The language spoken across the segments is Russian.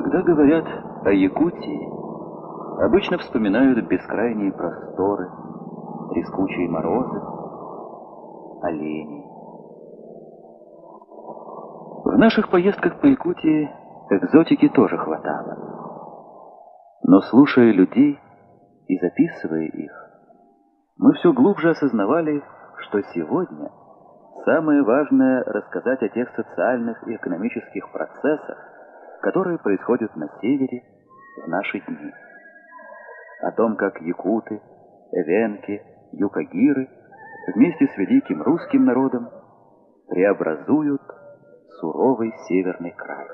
Когда говорят о Якутии, обычно вспоминают бескрайние просторы, трескучие морозы, оленей. В наших поездках по Якутии экзотики тоже хватало. Но слушая людей и записывая их, мы все глубже осознавали, что сегодня самое важное — рассказать о тех социальных и экономических процессах, которые происходят на севере в наши дни. О том, как якуты, эвенки, юкагиры вместе с великим русским народом преобразуют суровый северный край.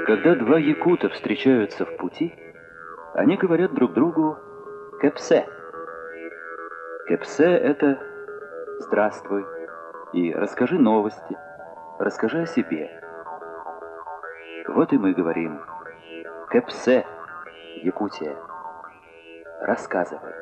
Когда два якута встречаются в пути, они говорят друг другу «кэпсе». «Кэпсе» — это «здравствуй» и «расскажи новости», «расскажи о себе». Вот и мы говорим «кэпсе, Якутия, рассказывай».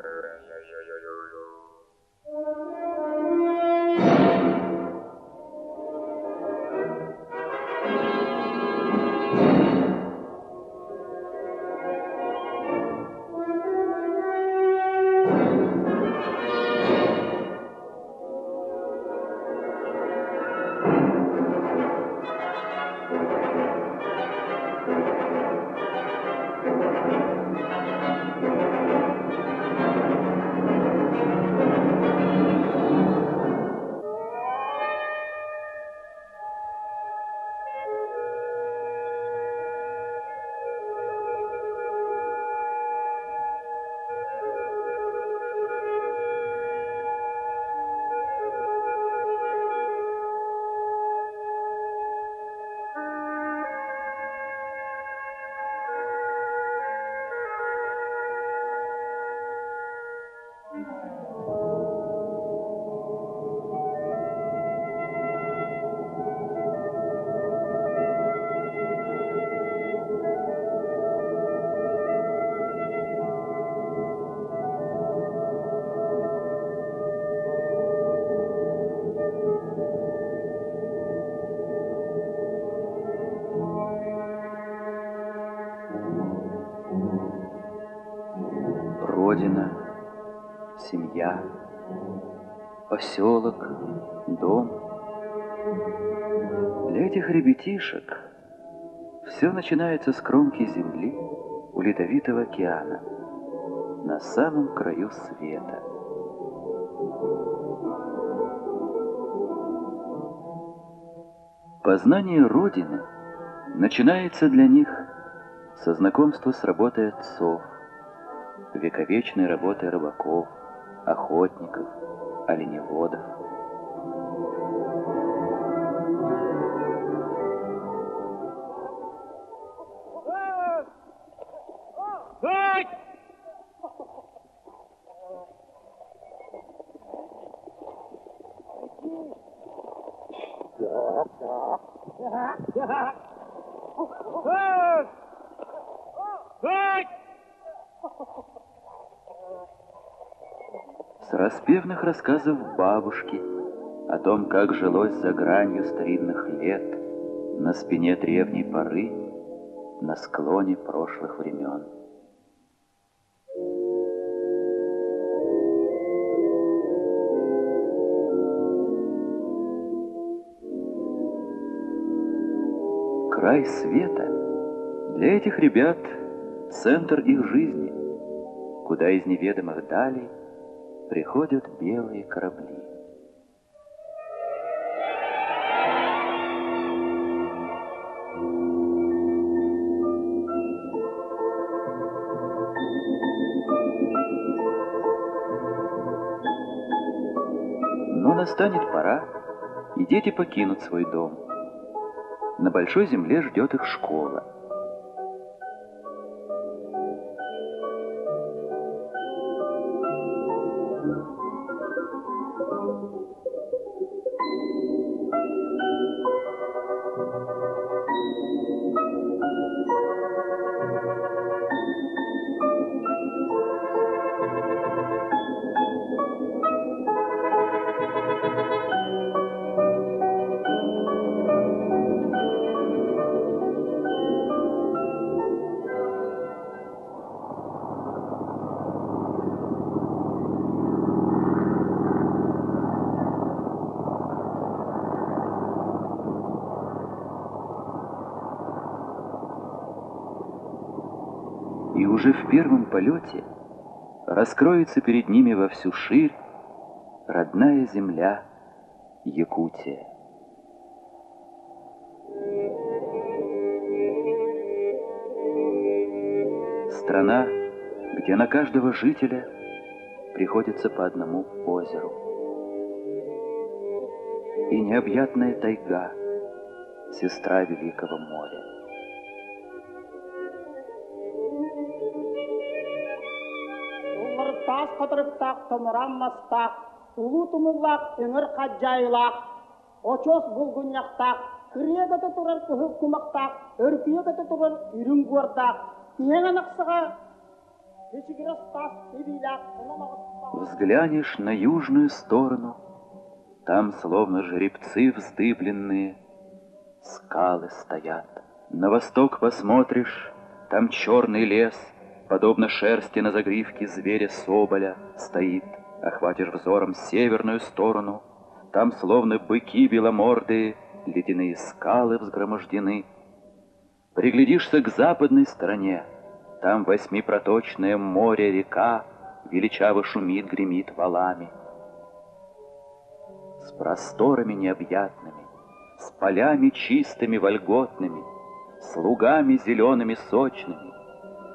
Родина, семья, поселок, дом. Для этих ребятишек все начинается с кромки земли у Ледовитого океана, на самом краю света. Познание Родины начинается для них со знакомства с работой отцов, вековечной работой рыбаков, охотников, оленеводов. С распевных рассказов бабушки о том, как жилось за гранью старинных лет, на спине древней поры, на склоне прошлых времен. Край света для этих ребят — центр их жизни, куда из неведомых далей приходят белые корабли. Но настанет пора, и дети покинут свой дом. На большой земле ждет их школа. уже в первом полете раскроется перед ними во всю ширь родная земля Якутия. Страна, где на каждого жителя приходится по одному озеру. И необъятная тайга, сестра Великого моря. Тас қатырыптақ, томыранмастақ, ұлы тұмыллақ, өңір қаджайлақ, очос бұлғыняқтақ, күрегіті тұрар күхіп күмақтақ, өркүйегіті тұрар үрін көрдақ, ең анықсыға Взглянешь на южную сторону, там, словно жеребцы вздыбленные, скалы стоят. На восток посмотришь, там черный лес, подобно шерсти на загривке зверя соболя, стоит. Охватишь взором северную сторону, там, словно быки беломордые, ледяные скалы взгромождены. Приглядишься к западной стороне, там восьмипроточное море-река величаво шумит, гремит валами. С просторами необъятными, с полями чистыми вольготными, с лугами зелеными сочными,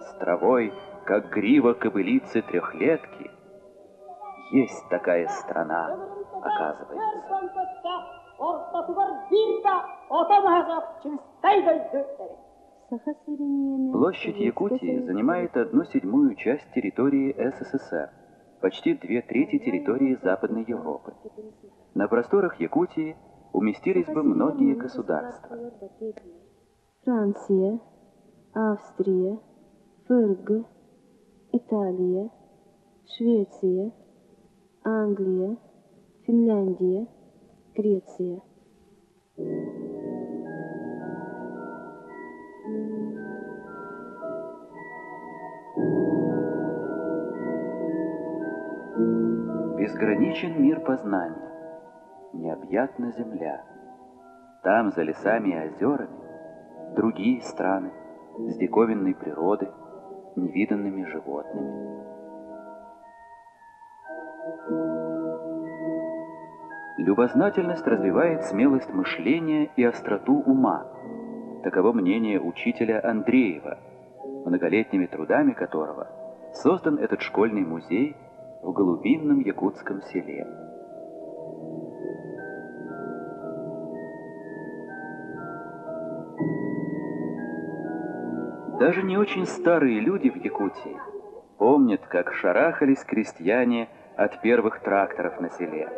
с травой, как грива кобылицы трехлетки, есть такая страна, оказывается. Площадь Якутии занимает 1/7 часть территории СССР, почти 2/3 территории Западной Европы. На просторах Якутии уместились бы многие государства. Франция, Австрия, ФРГ, Италия, Швеция, Англия, Финляндия, Греция. Безграничен мир познания, необъятна земля. Там, за лесами и озерами, другие страны с диковинной природой, невиданными животными. Любознательность развивает смелость мышления и остроту ума. Таково мнение учителя Андреева, многолетними трудами которого создан этот школьный музей в глубинном якутском селе. Даже не очень старые люди в Якутии помнят, как шарахались крестьяне от первых тракторов на селе.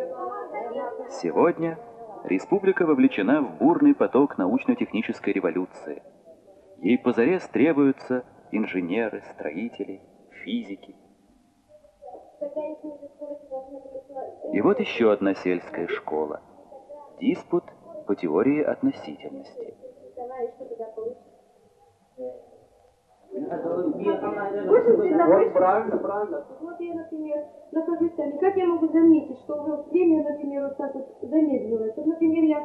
Сегодня республика вовлечена в бурный поток научно-технической революции. Ей позарез требуются инженеры, строители, физики. И вот еще одна сельская школа. Диспут по теории относительности. Вот правильно. Вот я, например, нахожусь там, и как я могу заметить, что вот время, например, вот так вот замедлилось. Вот, например,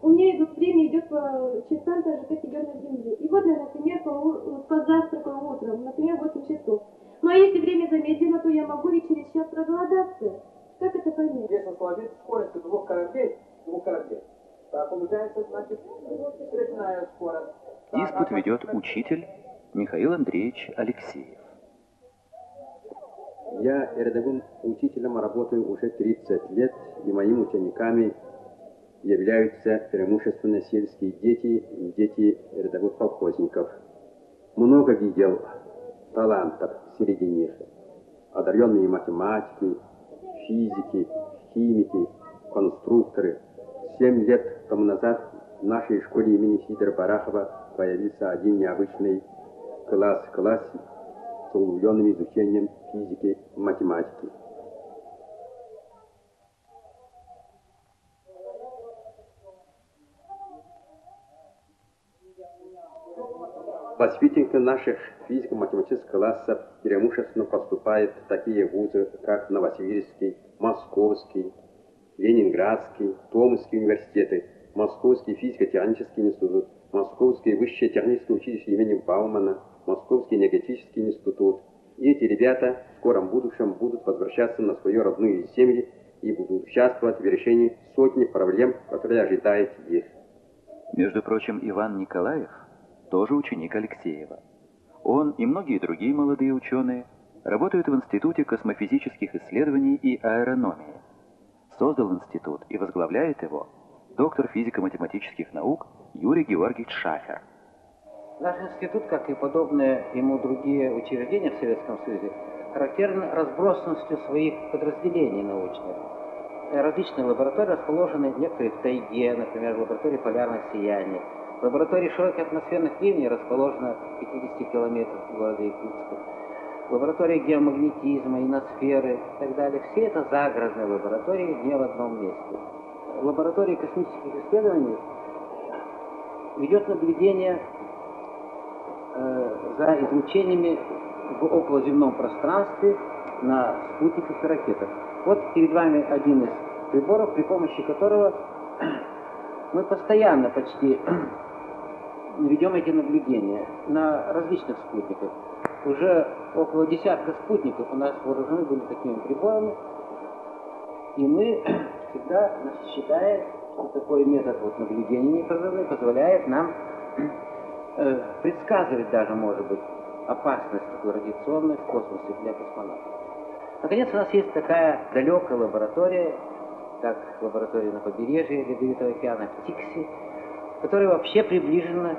у меня время идет по часам, так же, как идет на Земле. И вот я, например, позавтракаю утром, например, 8 часов. Ну а если время замедлено, то я могу и через час проголодаться. Как это понять? Если сложить скорость двух кораблей, так получается, значит, встречная скорость. Диспут ведет учитель Михаил Андреевич Алексеев. Я рядовым учителем работаю уже 30 лет, и моими учениками являются преимущественно сельские дети и дети рядовых колхозников. Много видел талантов среди них. Одаренные математики, физики, химики, конструкторы. 7 лет тому назад в нашей школе имени Сидора Барахова появился один необычный класс с углубленным изучением физики и математики. Воспитанники наших физико-математических классов преимущественно поступают в такие вузы, как Новосибирский, Московский, Ленинградский, Томский университеты, Московский физико-технический институт, Московское высшее техническое училище имени Баумана, Московский энергетический институт. И эти ребята в скором будущем будут возвращаться на свои родные земли и будут участвовать в решении сотни проблем, которые ожидают их. Между прочим, Иван Николаев тоже ученик Алексеева. Он и многие другие молодые ученые работают в Институте космофизических исследований и аэрономии. Создал институт и возглавляет его доктор физико-математических наук Юрий Георгиевич Шафер. Наш институт, как и подобные ему другие учреждения в Советском Союзе, характерен разбросанностью своих подразделений научных. Различные лаборатории расположены некоторые в тайге, например, в лаборатории полярных сияний. Лаборатория широких атмосферных ливней расположена в 50 километрах от города Якутска. Лаборатория геомагнетизма, ионосферы и так далее. Все это загородные лаборатории, не в одном месте. Лаборатория космических исследований ведет наблюдение за излучениями в околоземном пространстве на спутниках и ракетах. Вот перед вами один из приборов, при помощи которого мы постоянно почти ведем эти наблюдения на различных спутниках. Уже около десятка спутников у нас вооружены были такими приборами, и мы всегда считаем, что такой метод наблюдения непрерывный позволяет нам предсказывать даже, может быть, опасность такой радиационной в космосе для космонавтов. Наконец, у нас есть такая далекая лаборатория, как лаборатория на побережье Ледовитого океана в Тикси, которая вообще приближена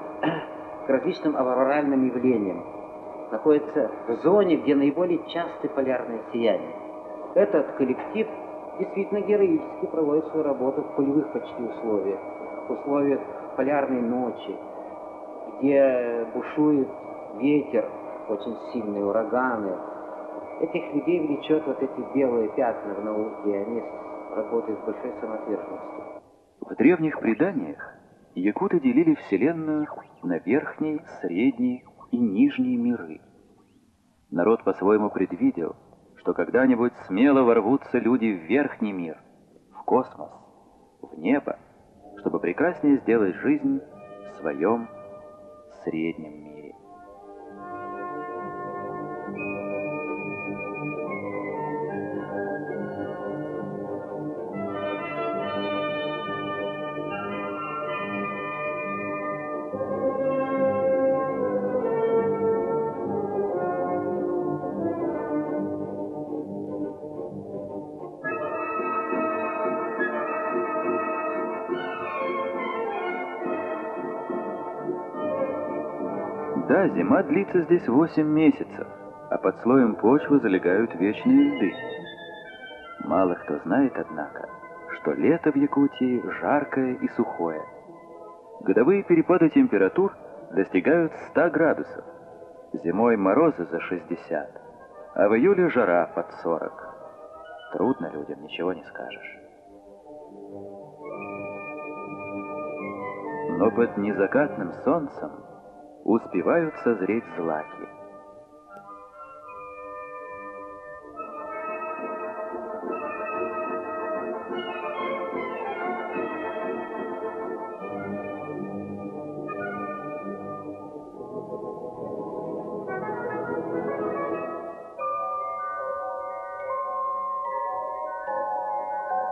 к различным авроральным явлениям, находится в зоне, где наиболее часты полярные сияния. Этот коллектив действительно героически проводит свою работу в полевых почти условиях, в условиях полярной ночи, где бушует ветер, очень сильные ураганы. Этих людей влечет вот эти белые пятна в науке, они работают с большой самоотверженностью. В древних преданиях якуты делили Вселенную на верхние, средние и нижние миры. Народ по-своему предвидел, что когда-нибудь смело ворвутся люди в верхний мир, в космос, в небо, чтобы прекраснее сделать жизнь в своем среднем мире. Да, зима длится здесь 8 месяцев, а под слоем почвы залегают вечные льды. Мало кто знает, однако, что лето в Якутии жаркое и сухое. Годовые перепады температур достигают 100 градусов. Зимой морозы за 60, а в июле жара под 40. Трудно людям, ничего не скажешь. Но под незакатным солнцем успевают созреть злаки.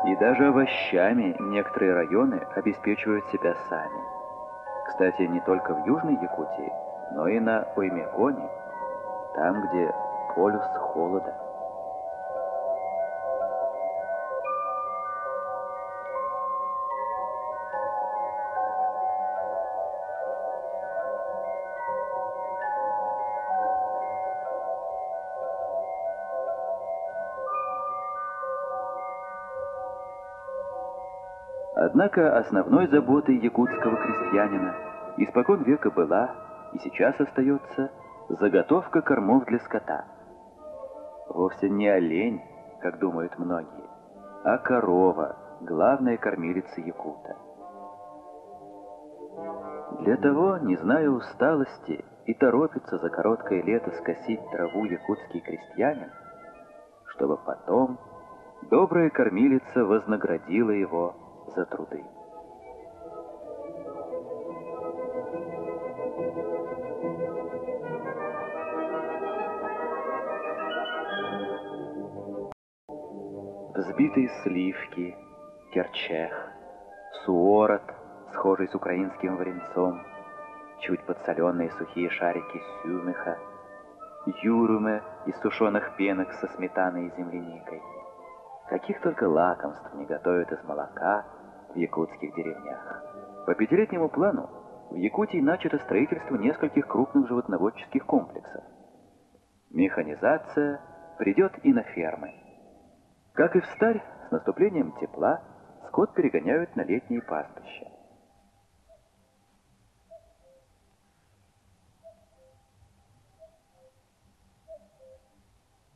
И даже овощами некоторые районы обеспечивают себя сами. Кстати, не только в Южной Якутии, но и на Оймеконе, там, где полюс холода. Однако основной заботой якутского крестьянина испокон века была и сейчас остается заготовка кормов для скота. Вовсе не олень, как думают многие, а корова, главная кормилица якута. Для того, не зная усталости и торопится за короткое лето скосить траву якутский крестьянин, чтобы потом добрая кормилица вознаградила его за труды. взбитые сливки, керчех, суорот, схожий с украинским варенцом, чуть подсоленные сухие шарики сюмеха, юруме из сушеных пенок со сметаной и земляникой. Каких только лакомств не готовят из молока в якутских деревнях. По пятилетнему плану в Якутии начато строительство нескольких крупных животноводческих комплексов. Механизация придет и на фермы. Как и в старь, с наступлением тепла скот перегоняют на летние пастбища.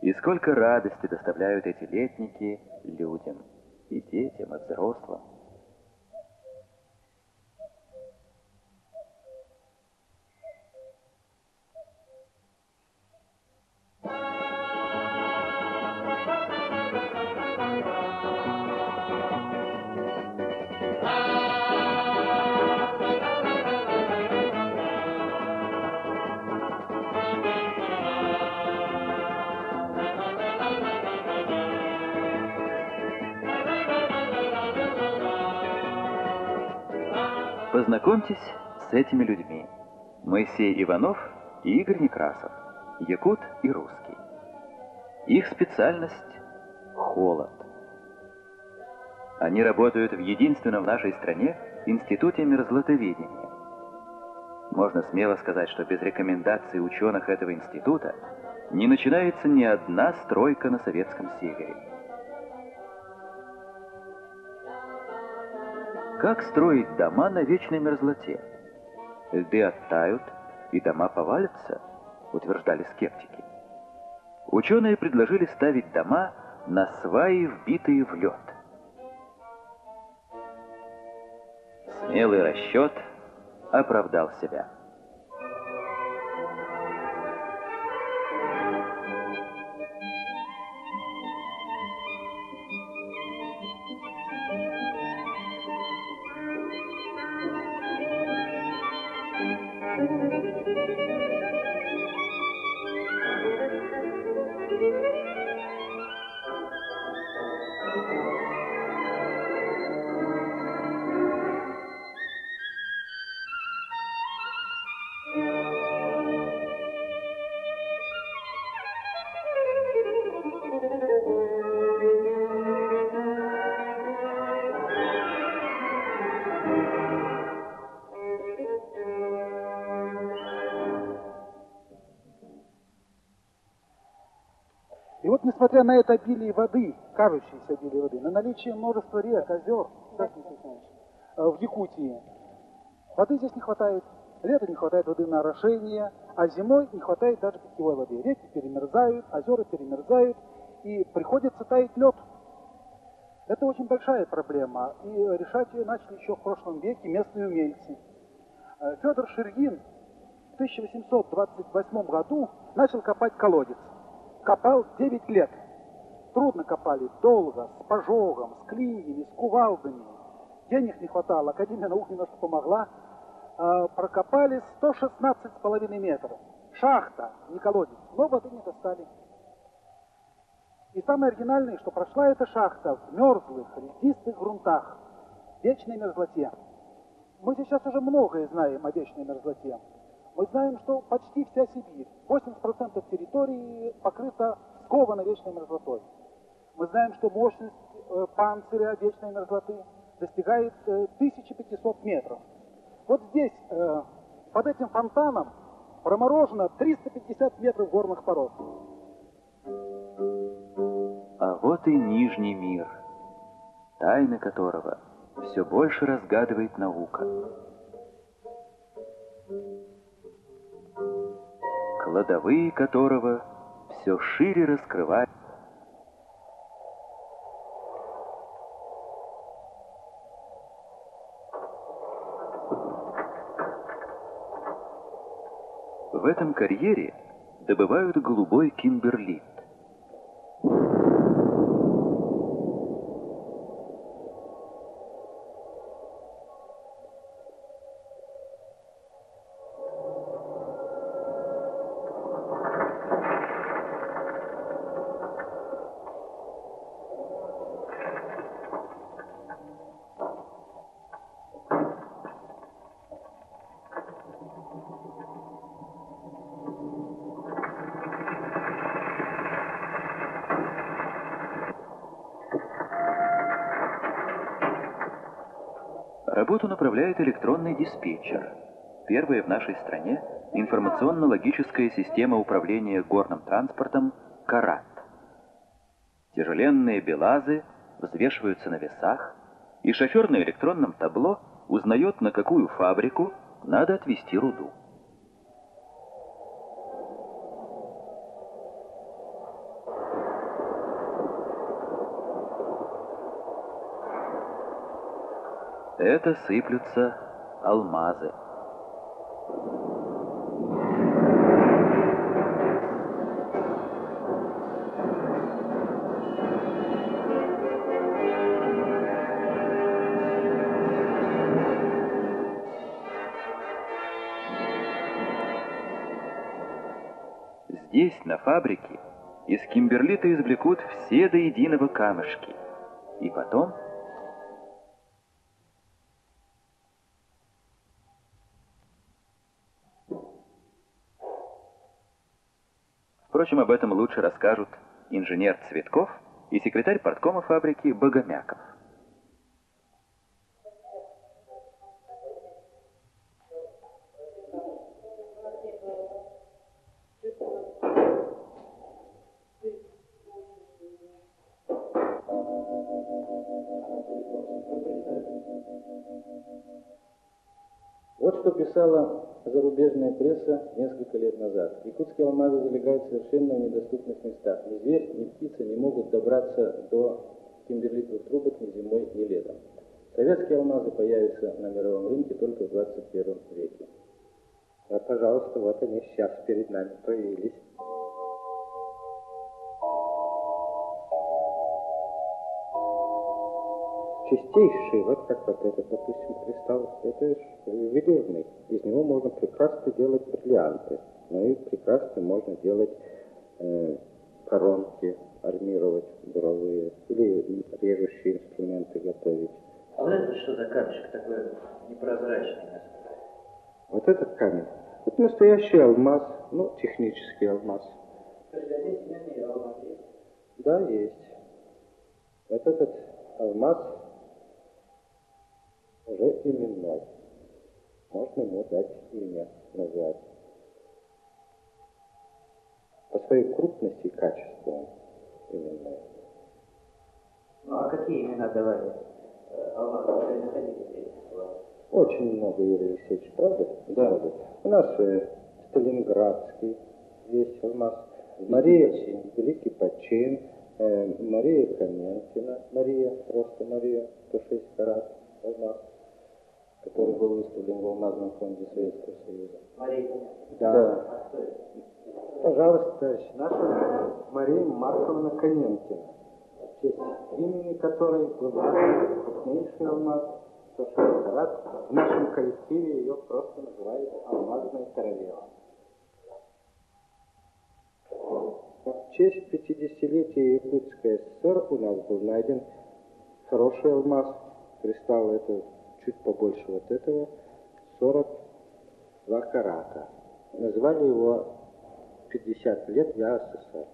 И сколько радости доставляют эти летники людям, и детям, и взрослым. Познакомьтесь с этими людьми. Моисей Иванов и Игорь Некрасов, якут и русский. Их специальность – холод. Они работают в единственном в нашей стране институте мерзлотоведения. Можно смело сказать, что без рекомендаций ученых этого института не начинается ни одна стройка на Советском Севере. Как строить дома на вечной мерзлоте? Льды оттают, и дома повалятся, утверждали скептики. Ученые предложили ставить дома на сваи, вбитые в лед. Смелый расчет оправдал себя. И вот, несмотря на это обилие воды, кажущееся обилие воды, на наличие множества рек, озер, в Якутии, воды здесь не хватает. Летом не хватает воды на орошение, а зимой не хватает даже питьевой воды. Реки перемерзают, озера перемерзают, и приходится таять лед. Это очень большая проблема, и решать ее начали еще в прошлом веке местные умельцы. Федор Ширгин в 1828 году начал копать колодец. Копал 9 лет. Трудно копали, долго, с пожогом, с клиньями, с кувалдами. Денег не хватало, Академия наук немножко помогла. Прокопали 116,5 метров. Шахта, не колодец, но воды не достали. И самое оригинальное, что прошла эта шахта в мерзлых, льдистых грунтах, в вечной мерзлоте. Мы сейчас уже многое знаем о вечной мерзлоте. Мы знаем, что почти вся Сибирь, 80% территории покрыта скована вечной мерзлотой. Мы знаем, что мощность панциря вечной мерзлоты достигает 1500 метров. Вот здесь, под этим фонтаном, проморожено 350 метров горных пород. А вот и Нижний мир, тайны которого все больше разгадывает наука. Кладовые которого все шире раскрывают. В этом карьере добывают голубой кимберлит. Работу направляет электронный диспетчер. Первая в нашей стране информационно-логическая система управления горным транспортом «Карат». Тяжеленные БелАЗы взвешиваются на весах, и шофер на электронном табло узнает, на какую фабрику надо отвезти руду. Это сыплются алмазы. Здесь, на фабрике, из кимберлита извлекут все до единого камешки. И потом... Впрочем, об этом лучше расскажут инженер Цветков и секретарь парткома фабрики Богомяков. Вот что писала зарубежная пресса несколько лет назад. Якутские алмазы залегают совершенно в недоступных местах. Ни зверь, ни птица не могут добраться до кимберлитовых трубок ни зимой, ни летом. Советские алмазы появятся на мировом рынке только в 21 веке. А, пожалуйста, вот они сейчас перед нами появились. Чистейший, вот как вот этот, допустим, кристалл, это велюрный. Из него можно прекрасно делать бриллианты, но и прекрасно можно делать коронки, армировать буровые, или режущие инструменты готовить. А вот это что за камешек такой непрозрачный? Вот этот камень, это настоящий алмаз, ну, технический алмаз. Да, есть. Вот этот алмаз уже именной. Можно ему дать имя, назвать. По своей крупности и качеству он именной. Ну, а какие имена давали алмазы? Очень много, Юрий Алексеевич, правда? Да. У нас Сталинградский есть алмаз. Мария Великий Почин, Мария Каменкина, Мария, просто Мария, 106 карат алмаз, который был выставлен в алмазном фонде Советского Союза. Мария? Да. Пожалуйста, товарищ, наша Мария Марковна Каменкина, в честь имени которой был крупнейший алмаз, 106 карат. В нашем коллективе ее просто называют алмазная королева. В честь 50-летия Якутской ССР у нас был найден хороший алмаз. Кристалл это чуть побольше вот этого, 42 карата. Назвали его 50 лет для СССР.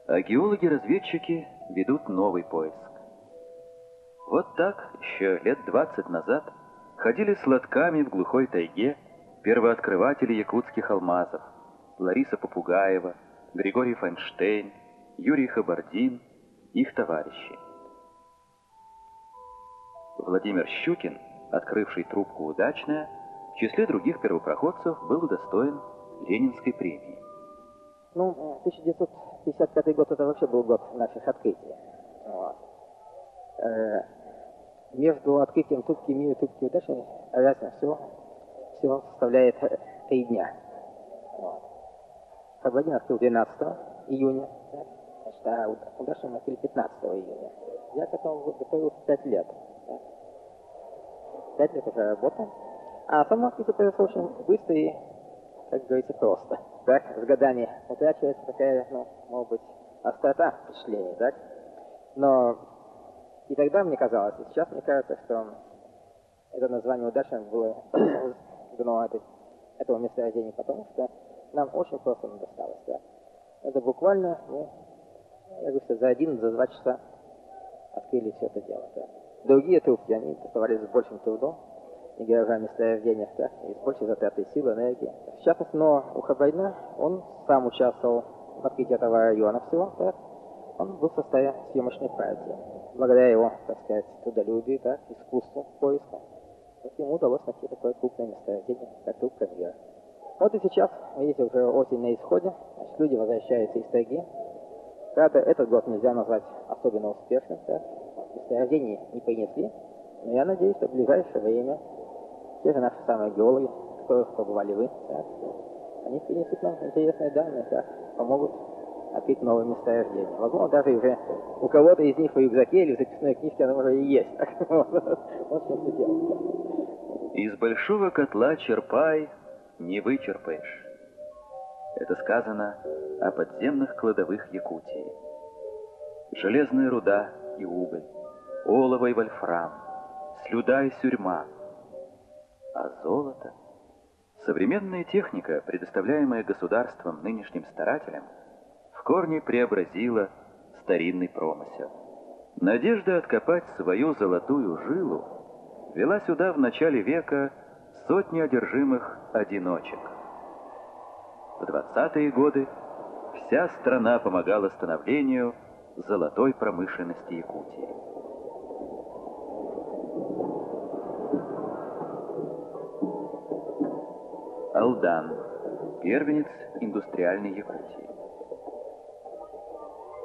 А геологи-разведчики ведут новый поиск. Вот так еще лет 20 назад ходили с лодками в глухой тайге первооткрыватели якутских алмазов: Лариса Попугаева, Григорий Файнштейн, Юрий Хабардин, их товарищи. Владимир Щукин, открывший трубку «Удачная», в числе других первопроходцев был удостоен Ленинской премии. Ну, 1955 год это вообще был год наших открытий. Вот. Между открытием трубки «Мир» и трубки «Удачной» разница всего составляет 3 дня. Вот. Хабардин открыл 12 июня, да? Значит, а «Удачную» мы открыли 15 июня. Я к этому готовился 5 лет. Да? 5 лет уже работал. А сама открытие очень быстро и, как говорится, просто. Так, с годами утрачивается такая, ну, может быть, острота впечатлений, так? Но и тогда мне казалось, и сейчас мне кажется, что это название удачно было дано этого месторождения, потому что нам очень просто не досталось, да. Это буквально, ну, я говорю, за 1-2 часа открыли все это дело, да. Другие трубки, они доставались с большим трудом, не говоря о месторождениях, да, и с большей затратой сил, энергии. В частности, но у Хабайна, он сам участвовал в открытии этого района всего, да. Он был в составе съемочной партии. Благодаря его, так сказать, трудолюбию, да, искусству поиска, вот ему удалось найти такое крупное месторождение, как трубка мира. Вот и сейчас, видите, уже осень на исходе, значит, люди возвращаются из тайги. Правда, этот год нельзя назвать особенно успешным, да. Месторождений не принесли, но я надеюсь, что в ближайшее время те же наши самые геологи, в которых побывали вы, да, они принесут нам интересные данные, да, помогут открыть новые месторождения. Возможно, даже уже у кого-то из них в рюкзаке или в записной книжке оно уже и есть. Вот что делать. Из большого котла черпай, не вычерпаешь. Это сказано о подземных кладовых Якутии. Железная руда и уголь, олово и вольфрам, слюда и сюрьма. А золото? Современная техника, предоставляемая государством нынешним старателям, в корне преобразила старинный промысел. Надежда откопать свою золотую жилу вела сюда в начале века сотни одержимых одиночек. В 20-е годы вся страна помогала становлению золотой промышленности Якутии. Алдан, первенец индустриальной Якутии.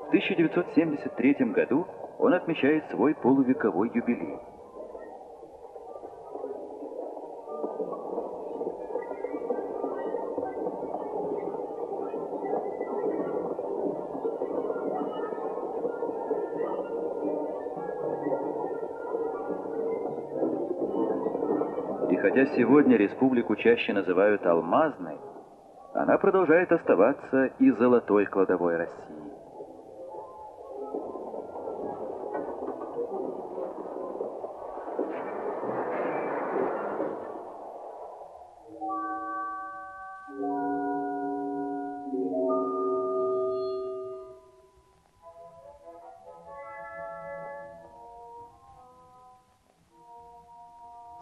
В 1973 году он отмечает свой полувековой юбилей. И хотя сегодня республику чаще называют алмазной, она продолжает оставаться и золотой кладовой России.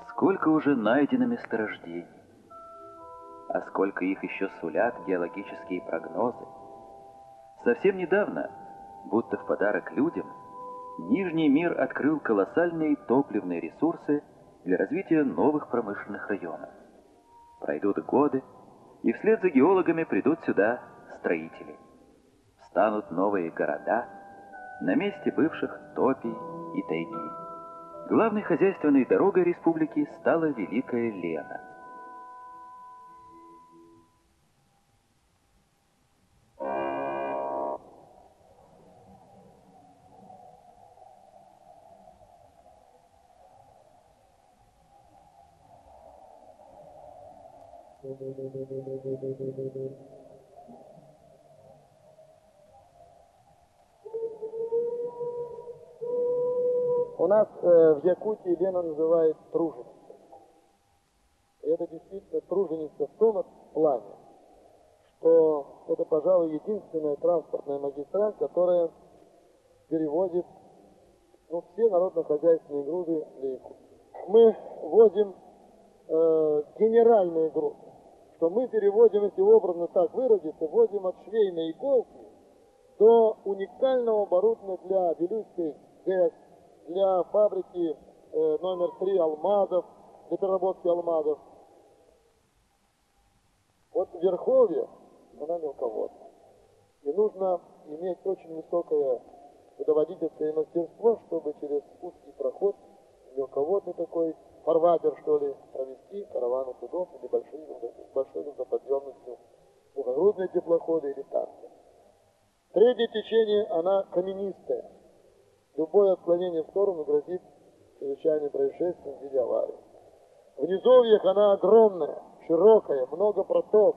Сколько уже найдено месторождений, а сколько их еще сулят геологические прогнозы. Совсем недавно, будто в подарок людям, Нижний мир открыл колоссальные топливные ресурсы для развития новых промышленных районов. Пройдут годы, и вслед за геологами придут сюда строители. Встанут новые города на месте бывших топий и тайги. Главной хозяйственной дорогой республики стала Великая Лена. У нас в Якутии Лена называют труженицей. И это действительно труженица в том плане, что это, пожалуй, единственная транспортная магистраль, которая перевозит все народно-хозяйственные грузы для Якутии. Мы возим генеральные грузы, что мы переводим, если образно так выразиться, возим от швейной иголки до уникального оборудования для Вилюйской ГЭС, для фабрики номер 3 алмазов, для переработки алмазов. Вот Верховье, она мелководная. И нужно иметь очень высокое водоводительское мастерство, чтобы через узкий проход, мелководный такой, фарватер, что ли, провести караваны судов или большой грузоподъемностью, сухогрузные теплоходы или танки. Среднее течение, она каменистая. Любое отклонение в сторону грозит чрезвычайным происшествием в виде аварии. В низовьях она огромная, широкая, много проток,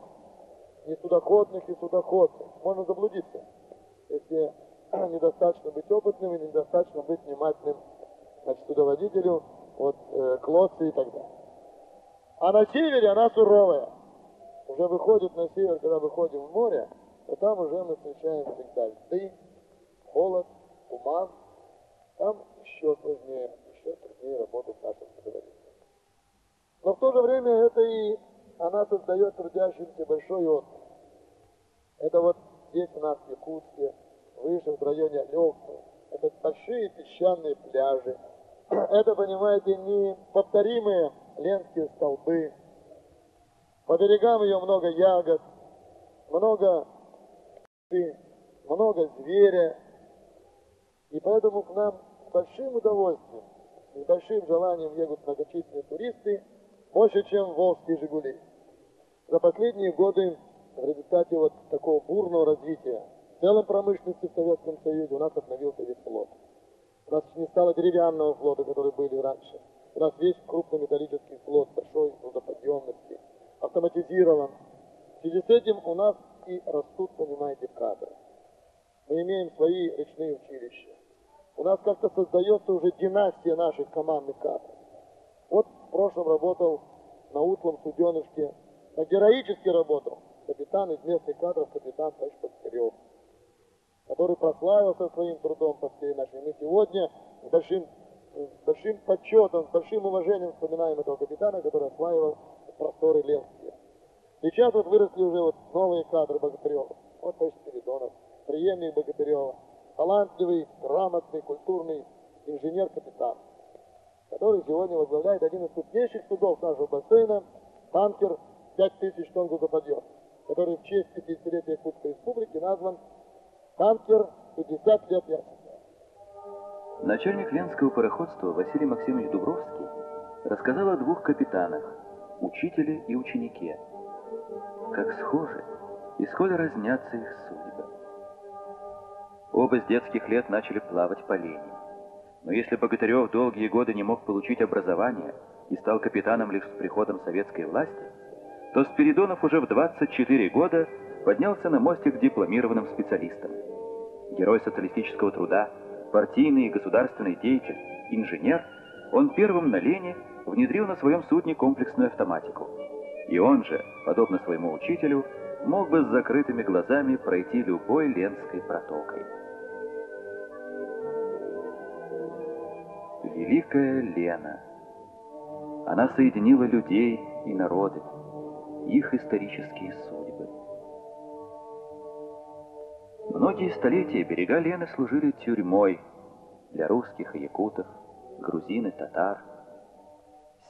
и судоходных, и судоходных. Можно заблудиться, если недостаточно быть опытным и недостаточно быть внимательным, значит, судоводителю, вот, к лодце и так далее. А на севере она суровая. Уже выходит на север, когда выходим в море, то там уже мы встречаем всегда льды, холод, туман. Там еще труднее работать нашим судоводителям. Но в то же время это и она создает трудящимся большой отдых. Это вот здесь у нас в Якутске, выше в районе Алёкты, это большие песчаные пляжи. Это, понимаете, неповторимые ленские столбы. По берегам ее много ягод, много зверя. И поэтому к нам с большим удовольствием, с большим желанием едут многочисленные туристы, больше, чем волжские «Жигули». За последние годы в результате вот такого бурного развития в целом промышленности в Советском Союзе у нас обновился весь флот. У нас не стало деревянного флота, который были раньше. У нас весь крупнометаллический флот большой грузоподъемности, автоматизирован. В связи с этим у нас и растут, понимаете, кадры. Мы имеем свои речные училища. У нас как-то создается уже династия наших командных кадров. Вот в прошлом работал на утлом суденышке, героически работал капитан из местных кадров, капитан товарищ Пастырев, который прославился своим трудом по всей нашей. Мы сегодня с большим почетом, с большим уважением вспоминаем этого капитана, который осваивал просторы Ленские. Сейчас вот выросли уже вот новые кадры Богатырева. Вот товарищ Спиридонов, преемник Богатырева, талантливый, грамотный, культурный инженер-капитан, который сегодня возглавляет один из крупнейших судов нашего бассейна, танкер 5000 тонн грузоподъема, который в честь 50-летия Якутской Республики назван танкер 50 лет ясности. Начальник Ленского пароходства Василий Максимович Дубровский рассказал о двух капитанах, учителе и ученике. Как схожи и сколь разнятся их судьбы. Оба с детских лет начали плавать по лени. Но если Богатырев долгие годы не мог получить образование и стал капитаном лишь с приходом советской власти, то Спиридонов уже в 24 года поднялся на мостик дипломированным специалистом. Герой социалистического труда, партийный и государственный деятель, инженер, он первым на лени внедрил на своем судне комплексную автоматику. И он же, подобно своему учителю, мог бы с закрытыми глазами пройти любой Ленской протокой. Великая Лена. Она соединила людей и народы, их исторические судьбы. Многие столетия берега Лены служили тюрьмой для русских и якутов, грузин и татар.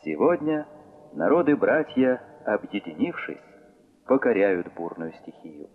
Сегодня народы-братья, объединившись, покоряют бурную стихию.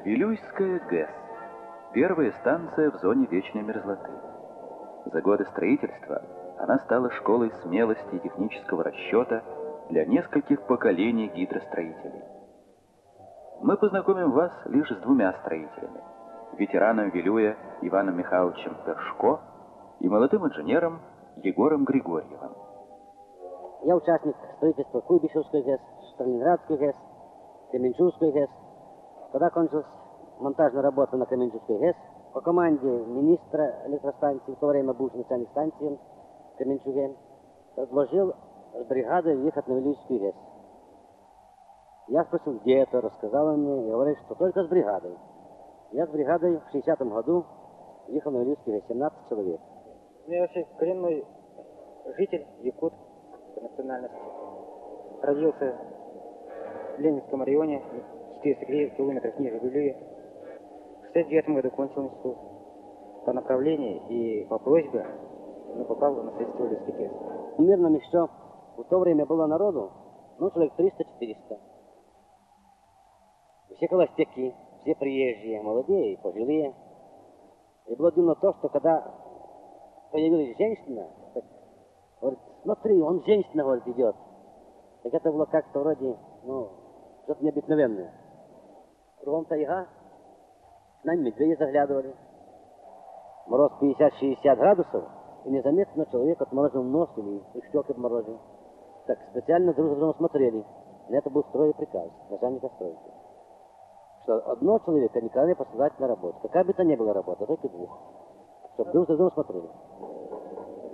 Вилюйская ГЭС. Первая станция в зоне вечной мерзлоты. За годы строительства она стала школой смелости и технического расчета для нескольких поколений гидростроителей. Мы познакомим вас лишь с двумя строителями. Ветераном Вилюя Иваном Михайловичем Першко и молодым инженером Егором Григорьевым. Я участник строительства Куйбышевской ГЭС, Сталинградской ГЭС, Кременчугской ГЭС. Когда кончилась монтажная работа на Кременчугской ГЭС, по команде министра электростанции, в то время бывший начальник станции в Кременчуге, предложил с бригадой ехать на Вилюйскую ГЭС. Я спросил, где это, рассказал он мне, и говорит, что только с бригадой. Я с бригадой в 60-м году ехал на Вилюйскую ГЭС, 17 человек. Я вообще коренной житель, якут по национальности. Родился в Ленинском районе, 400 километров ниже Вилюя. В 69 году кончил институт по направлению и по просьбе, но попал на строительство Вилюйской ГЭС. В мирном еще в то время было народу, человек 300-400. все холостяки, все приезжие, молодые и пожилые. И было дивно то, что когда появилась женщина, так, говорит, смотри, он женщина, говорит, идет. Так это было как-то вроде, ну, что-то необыкновенное. Кругом тайга, с нами медведи заглядывали. Мороз 50-60 градусов, и незаметно человек отморозил нос или щеки отморозил. Так специально друг за другом смотрели. И это был строгий приказ начальника стройки. Что одного человека никогда не посылать на работу. Какая бы то ни была работа, только двух. Чтобы друг за другом смотрели.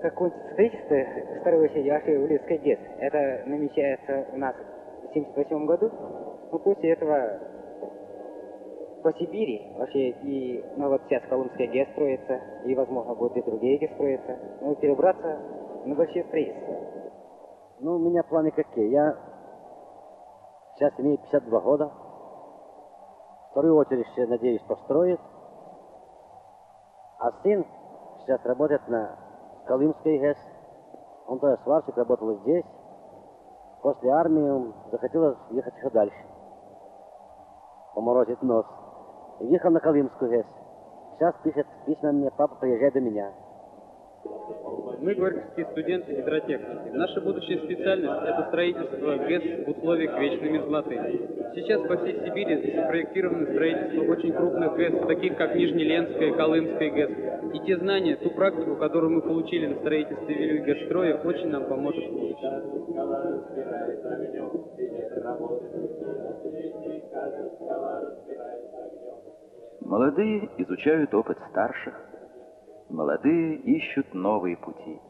Какое-то строительство второй сидящей улицкой ГЭС. Это намечается у нас в 1978 году. Но после этого по Сибири вообще и, ну вот сейчас Колымская ГЭС строится, и, возможно, будут и другие ГЭС строиться. Ну, перебраться на большие строительства. Ну, у меня планы какие. Я сейчас имею 52 года. Вторую очередь, надеюсь, построит. А сын сейчас работает на Колымской ГЭС. Он тоже сварщик, работал здесь. После армии он захотел ехать еще дальше. Поморозить нос. И ехал на Колымскую ГЭС. Сейчас пишет письма мне, папа, приезжай до меня. Мы горьковские студенты гидротехники. Наша будущая специальность – это строительство ГЭС в условиях вечной мерзлоты. Сейчас по всей Сибири запроектировано строительство очень крупных ГЭС, таких как Нижнеленская, Колымская ГЭС. И те знания, ту практику, которую мы получили на строительстве ГЭС-строя, очень нам поможет в будущем. Молодые изучают опыт старших, молодые ищут новые пути.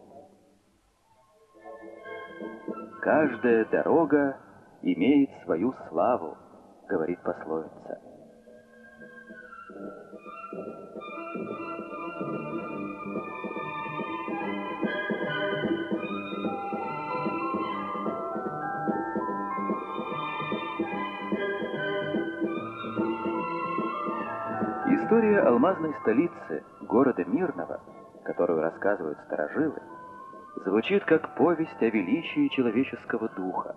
Каждая дорога имеет свою славу, говорит пословица. История алмазной столицы, города Мирного, которую рассказывают старожилы, звучит как повесть о величии человеческого духа.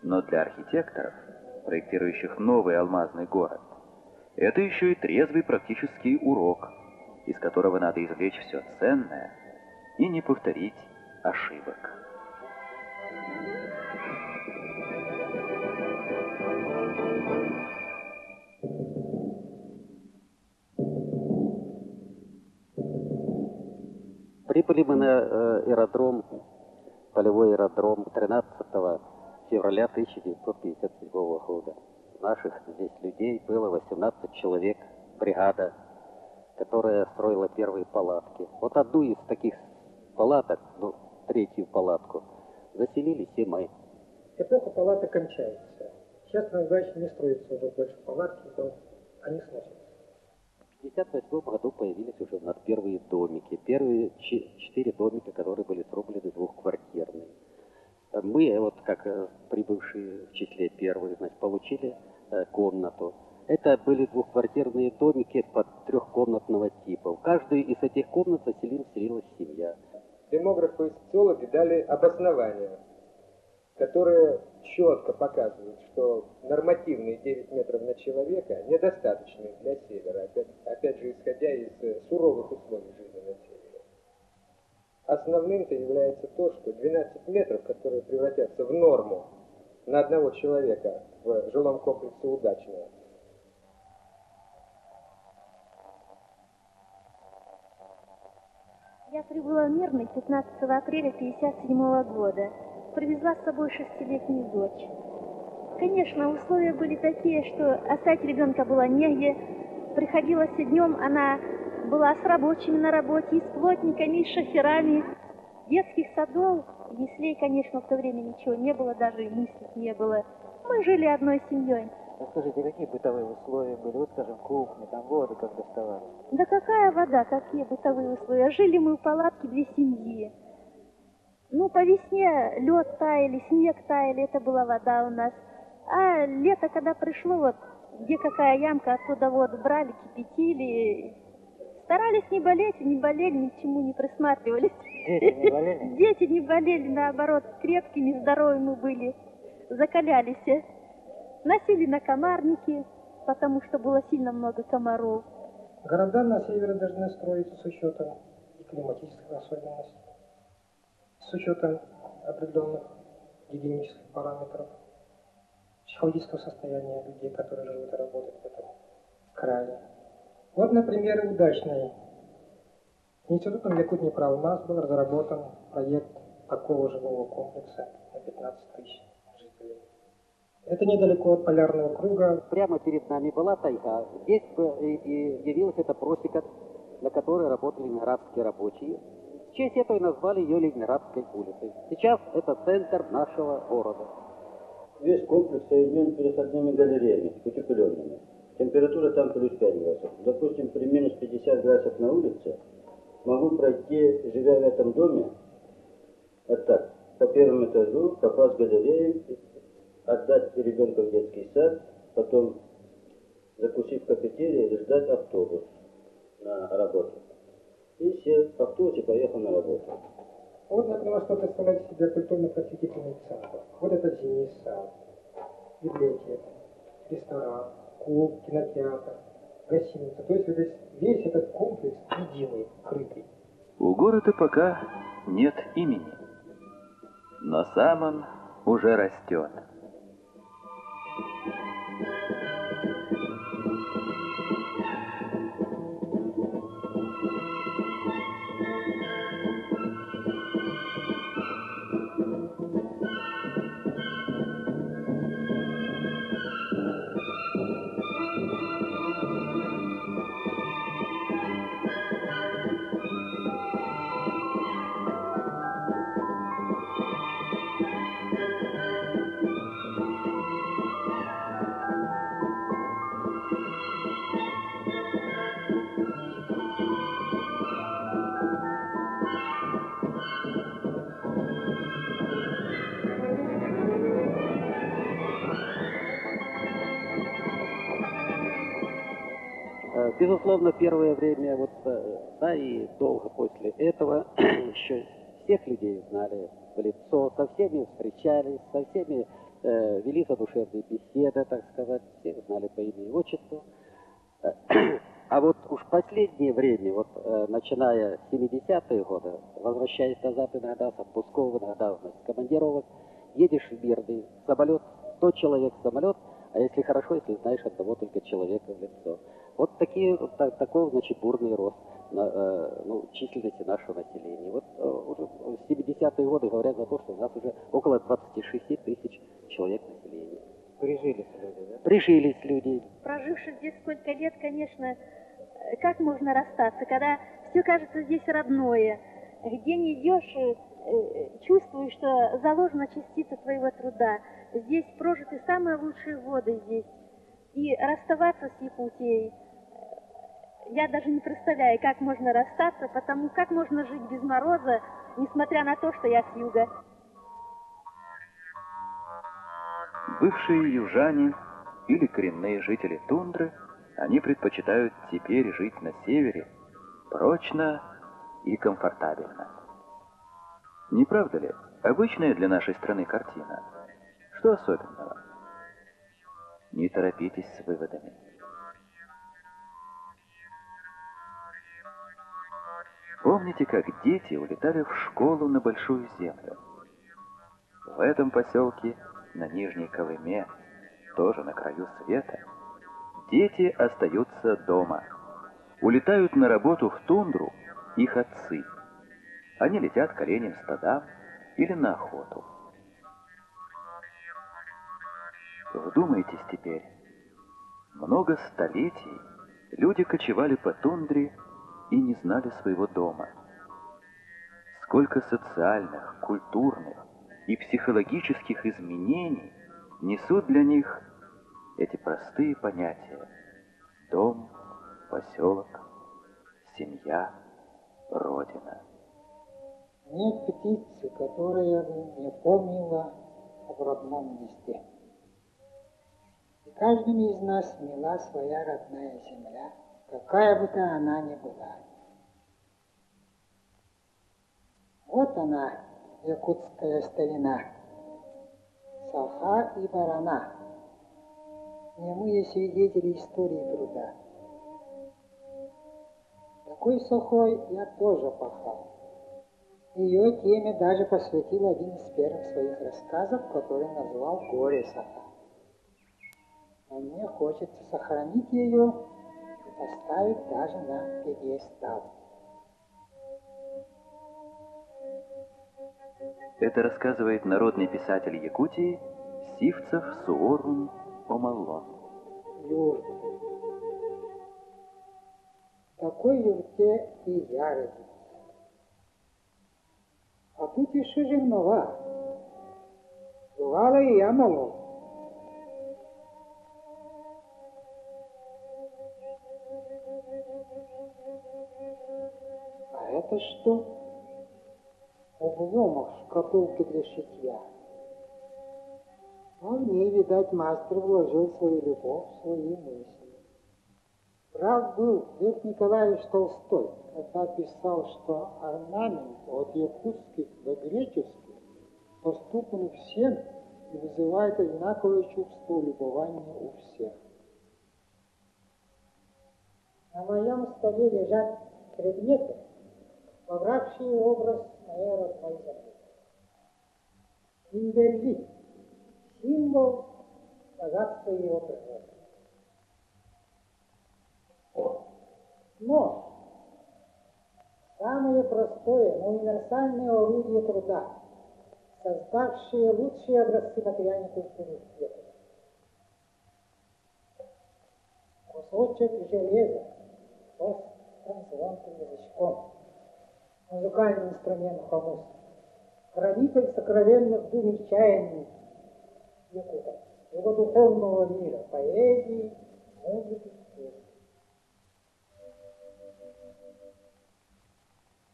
Но для архитекторов, проектирующих новый алмазный город, это еще и трезвый практический урок, из которого надо извлечь все ценное и не повторить ошибок. Прибыли мы на аэродром, полевой аэродром 13 февраля 1957 года. Наших здесь людей было 18 человек, бригада, которая строила первые палатки. Вот одну из таких палаток, ну, третью палатку, заселились и мы. Эпоха палаток кончается. Сейчас на даче не строятся уже больше палатки, то они сносятся. В 1958 году появились уже у нас первые домики. Первые 4 домика, которые были срублены двухквартирные. Мы, вот как прибывшие в числе первых, значит, получили комнату. Это были двухквартирные домики под трехкомнатного типа. В каждой из этих комнат селилась семья. Демографы и социологи дали обоснования, которые четко показывают, что нормативные 9 метров на человека недостаточны для севера, опять же, исходя из суровых условий жизни на севере. Основным-то является то, что 12 метров, которые превратятся в норму на одного человека в жилом комплексе «Удачное», Я прибыла в Мирный 15 апреля 1957 года. Привезла с собой 6-летнюю дочь. Конечно, условия были такие, что оставить ребенка было негде. Приходилось и днем, она была с рабочими на работе, и с плотниками, и с шоферами. Детских садов, яслей, конечно, в то время ничего не было, даже и мыслить не было. Мы жили одной семьей. Расскажите, какие бытовые условия были? Вот, скажем, кухня, там воду как доставали? Да какая вода, какие бытовые условия? Жили мы в палатке 2 семьи. Ну, по весне лед таяли, снег таяли, это была вода у нас. А лето, когда пришло, вот, где какая ямка, оттуда воду брали, кипятили. Старались не болеть, не болели, ни к чему не присматривались. Дети не болели? Дети не болели, наоборот, крепкими, здоровыми были, закалялись. носили накомарники, потому что было сильно много комаров. Города на севере должны строиться с учетом и климатических особенностей, с учетом определенных гигиенических параметров, психологического состояния людей, которые живут и работают в этом крае. Вот, например, удачный. Институтом Якутнепроалмаз был разработан проект такого жилого комплекса на 15 тысяч жителей. Это недалеко от полярного круга. Прямо перед нами была тайга. Здесь и явилась эта просека, на которой работали ленинградские рабочие. В честь этого и назвали ее Ленинградской улицей. Сейчас это центр нашего города. Весь комплекс соединен переходными галереями, утепленными. Температура там плюс 5 градусов. Допустим, при минус 50 градусов на улице могу пройти, живя в этом доме, вот так, по первому этажу, попасть в галерею, отдать ребенка в детский сад, потом закусить в кафетерии и ждать автобус на работу. И сел в автобус и поехал на работу. Вот, например, что представляет себе культурно-просветительный центр. Вот это зимний сад, библиотека, ресторан, клуб, кинотеатр, гостиница. То есть весь этот комплекс единый, крытый. У города пока нет имени, но сам он уже растет. Безусловно, первое время, да и долго после этого, еще всех людей знали в лицо, со всеми встречались, со всеми вели задушевные беседы, так сказать, всех знали по имени и отчеству. А вот уж последнее время, начиная с 70-е годы, возвращаясь назад иногда с отпусков, иногда с командировок, едешь в мирный самолет, 100 человек самолет, а если хорошо, если знаешь одного только человека в лицо. Вот такой, значит, бурный рост численности нашего населения. Уже в 70-е годы говорят за то, что у нас уже около 26 тысяч человек населения. Прижились люди, да? Прижились люди. Проживши здесь сколько лет, конечно, как можно расстаться, когда все кажется здесь родное, где не идешь, чувствуешь, что заложена частица твоего труда. Здесь прожиты самые лучшие годы здесь. И расставаться с Якутией, я даже не представляю, как можно расстаться, потому как можно жить без мороза, несмотря на то, что я с юга. Бывшие южане или коренные жители тундры, они предпочитают теперь жить на севере прочно и комфортабельно. Не правда ли? Обычная для нашей страны картина. Что особенного? Не торопитесь с выводами. Помните, как дети улетали в школу на Большую Землю? В этом поселке, на Нижней Колыме, тоже на краю света, дети остаются дома. Улетают на работу в тундру их отцы. Они летят к оленям стадам или на охоту. Вдумайтесь теперь. Много столетий люди кочевали по тундре и не знали своего дома. Сколько социальных, культурных и психологических изменений несут для них эти простые понятия: дом, поселок, семья, родина. Нет птицы, которая бы не помнила об родном месте. И каждому из нас мила своя родная земля, какая бы то она ни была. Вот она, якутская старина, Саха и Барана, немые свидетели истории труда. Такой сухой я тоже пахал. Ее теме даже посвятил один из первых своих рассказов, который назвал «Горе Саха». А мне хочется сохранить ее и поставить даже на пьедестал. Это рассказывает народный писатель Якутии Сивцев Суворун Омаллон. Юрт. В такой юрте и я родился. А тут еще жернова. Бывало, и я молол. А это что? Обломок шкатулки для шитья. А в ней, видать, мастер вложил свою любовь, свои мысли. Прав был Лев Николаевич Толстой, когда писал, что орнамент от якутских до греческих доступен всем и вызывает одинаковое чувство любования у всех. На моем столе лежат предметы, вобравшие образ моей родной земли. Индерли — символ богатства его природы. Нож — самое простое, но универсальное орудие труда, создавшее лучшие образцы материальной культуры в свете. Кусочек железа с острым звонким язычком, музыкальный инструмент хомус, хранитель сокровенных дум и чаяний якута, его духовного мира, поэзии, музыки, песни.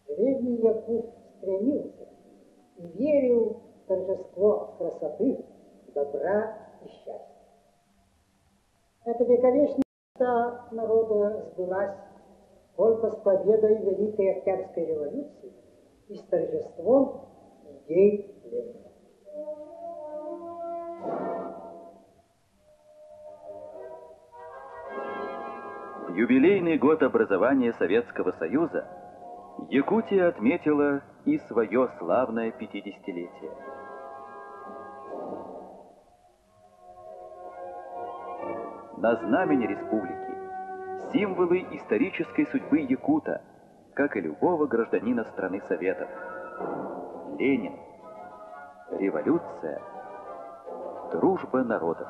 Древний якут стремился и верил в торжество красоты, добра и счастья. Эта вековечная мечта народа сбылась только с победой Великой Октябрьской революции и с торжеством идей Ленина. В юбилейный год образования Советского Союза Якутия отметила и свое славное 50-летие. На знамени республики символы исторической судьбы якута, как и любого гражданина страны Советов. Ленин, революция, дружба народов.